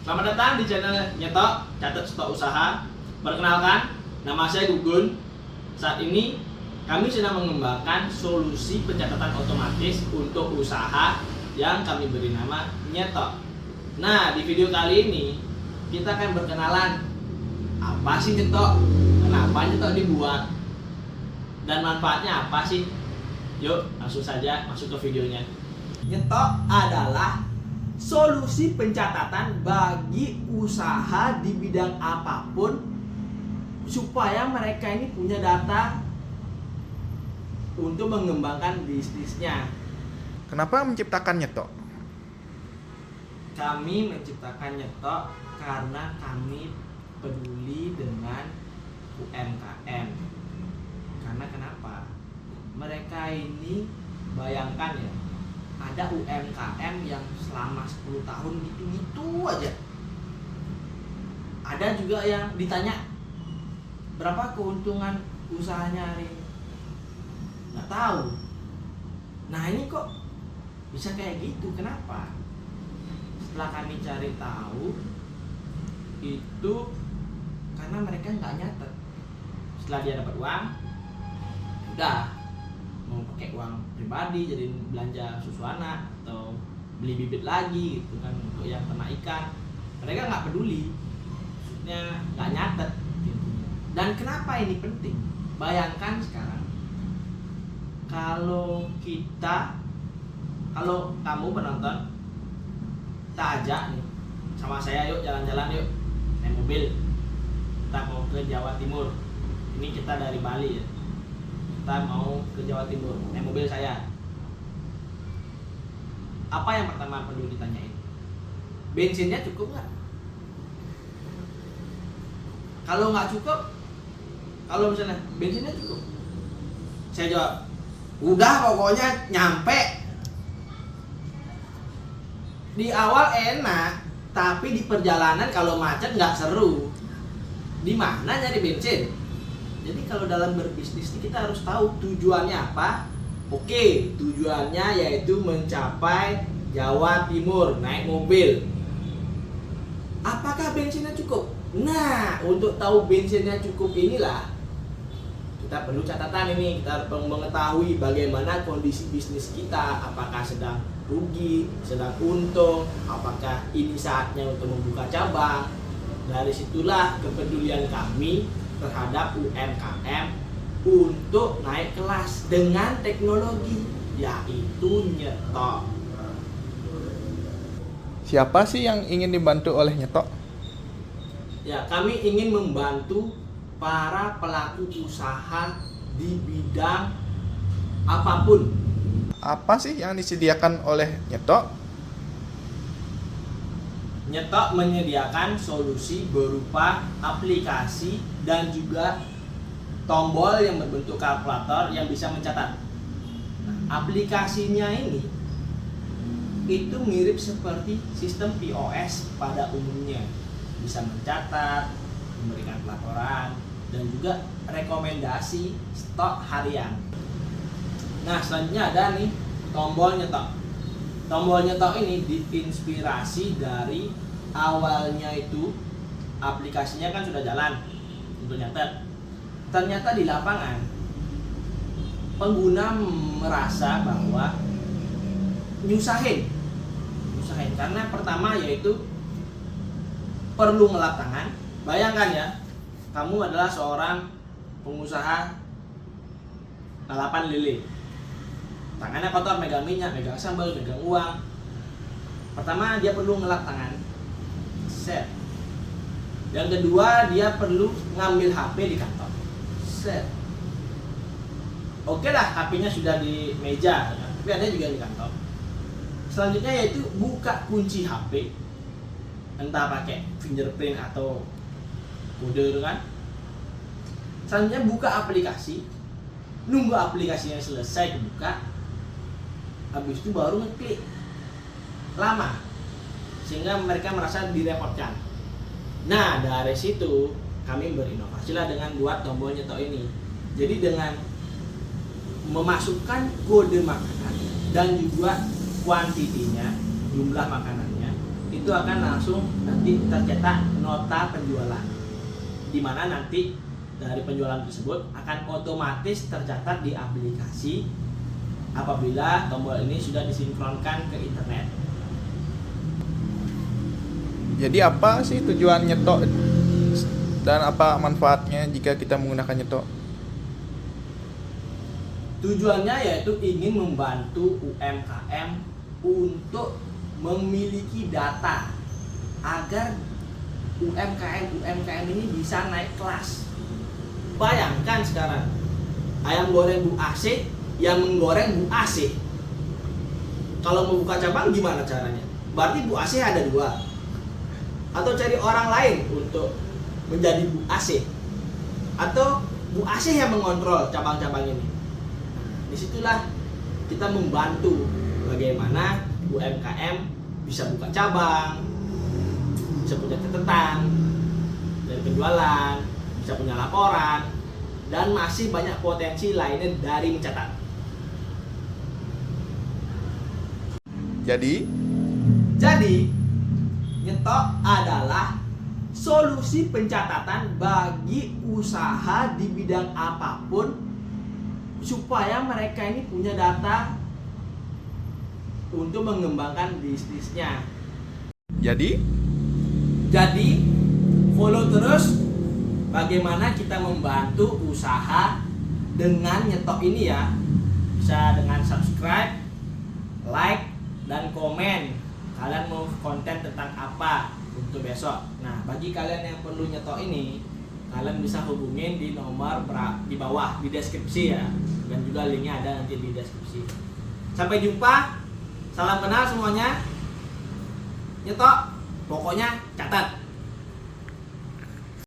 Selamat datang di channel Nyetok Catat Stok Usaha. Perkenalkan, nama saya Gugun. Saat ini kami sedang mengembangkan solusi pencatatan otomatis untuk usaha yang kami beri nama Nyetok. Nah, di video kali ini kita akan berkenalan apa sih Nyetok, kenapa Nyetok dibuat, dan manfaatnya apa sih. Yuk, langsung saja masuk ke videonya. Nyetok adalah solusi pencatatan bagi usaha di bidang apapun supaya mereka ini punya data untuk mengembangkan bisnisnya. Kenapa menciptakan Nyetok? Kami menciptakan Nyetok karena kami peduli dengan UMKM. Karena kenapa? Mereka ini bayangkan ya, ada UMKM yang selama 10 tahun gitu-gitu aja. Ada juga yang ditanya berapa keuntungan usahanya hari ini, nggak tahu. Nah ini kok bisa kayak gitu, kenapa? Setelah kami cari tahu, itu karena mereka nggak nyatet. Setelah dia dapat uang, udah mau pakai uang pribadi jadi belanja susu anak atau beli bibit lagi gitu kan untuk yang ternak ikan, mereka nggak peduli, maksudnya nggak nyatet gitu. Dan kenapa ini penting? Bayangkan sekarang kalau kamu penonton, kita ajak nih sama saya, yuk jalan-jalan yuk naik mobil, kita mau ke Jawa Timur. Ini kita dari Bali ya, kita mau ke Jawa Timur naik mobil saya. Apa yang pertama perlu ditanyain? Bensinnya cukup nggak? Kalau nggak cukup, kalau misalnya bensinnya cukup, saya jawab, udah pokoknya nyampe. Di awal enak, tapi di perjalanan kalau macet nggak seru. Di mana nyari bensin? Jadi kalau dalam berbisnis ini kita harus tahu tujuannya apa. Oke, tujuannya yaitu mencapai Jawa Timur naik mobil. Apakah bensinnya cukup? Nah, untuk tahu bensinnya cukup inilah kita perlu catatan ini. Kita harus mengetahui bagaimana kondisi bisnis kita, apakah sedang rugi, sedang untung, apakah ini saatnya untuk membuka cabang. Dari situlah kepedulian kami terhadap UMKM untuk naik kelas dengan teknologi, yaitu Nyetok. Siapa sih yang ingin dibantu oleh Nyetok? Ya, kami ingin membantu para pelaku usaha di bidang apapun. Apa sih yang disediakan oleh Nyetok? Nyetok menyediakan solusi berupa aplikasi dan juga tombol yang berbentuk kalkulator yang bisa mencatat. Nah, aplikasinya ini itu mirip seperti sistem POS pada umumnya. Bisa mencatat, memberikan pelaporan, dan juga rekomendasi stok harian. Nah, selanjutnya ada nih tombol Nyetok. Tombol Nyetok ini diinspirasi dari awalnya itu aplikasinya kan sudah jalan untuk nyatet. Ternyata di lapangan pengguna merasa bahwa nyusahin karena pertama yaitu perlu ngelap tangan. Bayangkan ya, kamu adalah seorang pengusaha lalapan lele, tangannya kotor, megang minyak, megang sambal, megang uang. Pertama dia perlu ngelap tangan, set. Yang kedua dia perlu ngambil HP di kantor, set. Oke lah, HP-nya sudah di meja, ya. Tapi ada juga di kantor. Selanjutnya yaitu buka kunci HP, entah pakai fingerprint atau kode kan. Selanjutnya buka aplikasi, nunggu aplikasinya selesai dibuka, habis itu baru ngeklik. Lama, sehingga mereka merasa direpotkan. Nah, dari situ kami berinovasi lah dengan buat tombol Nyetok ini. Jadi dengan memasukkan kode makanan dan juga kuantitinya, jumlah makanannya, itu akan langsung nanti tercetak nota penjualan, di mana nanti dari penjualan tersebut akan otomatis tercatat di aplikasi apabila tombol ini sudah disinkronkan ke internet. Jadi apa sih tujuan nyetok dan apa manfaatnya jika kita menggunakan nyetok? Tujuannya yaitu ingin membantu UMKM untuk memiliki data agar UMKM ini bisa naik kelas. Bayangkan sekarang ayam goreng Bu AC yang menggoreng Bu AC. Kalau mau buka cabang gimana caranya? Berarti Bu AC ada 2. Atau cari orang lain untuk menjadi Bu AC. Atau Bu AC yang mengontrol cabang-cabang ini. Disitulah kita membantu bagaimana UMKM bisa buka cabang, bisa punya catatan dari penjualan, bisa punya laporan, dan masih banyak potensi lainnya dari mencatat. Jadi nyetok adalah solusi pencatatan bagi usaha di bidang apapun supaya mereka ini punya data untuk mengembangkan bisnisnya. Jadi follow terus bagaimana kita membantu usaha dengan nyetok ini ya. Bisa dengan subscribe, like, dan komen kalian mau konten tentang apa untuk besok. Nah, bagi kalian yang perlu nyetok ini, kalian bisa hubungin di nomor di bawah di deskripsi ya, dan juga linknya ada nanti di deskripsi. Sampai jumpa, salam kenal semuanya. Nyetok, pokoknya catat.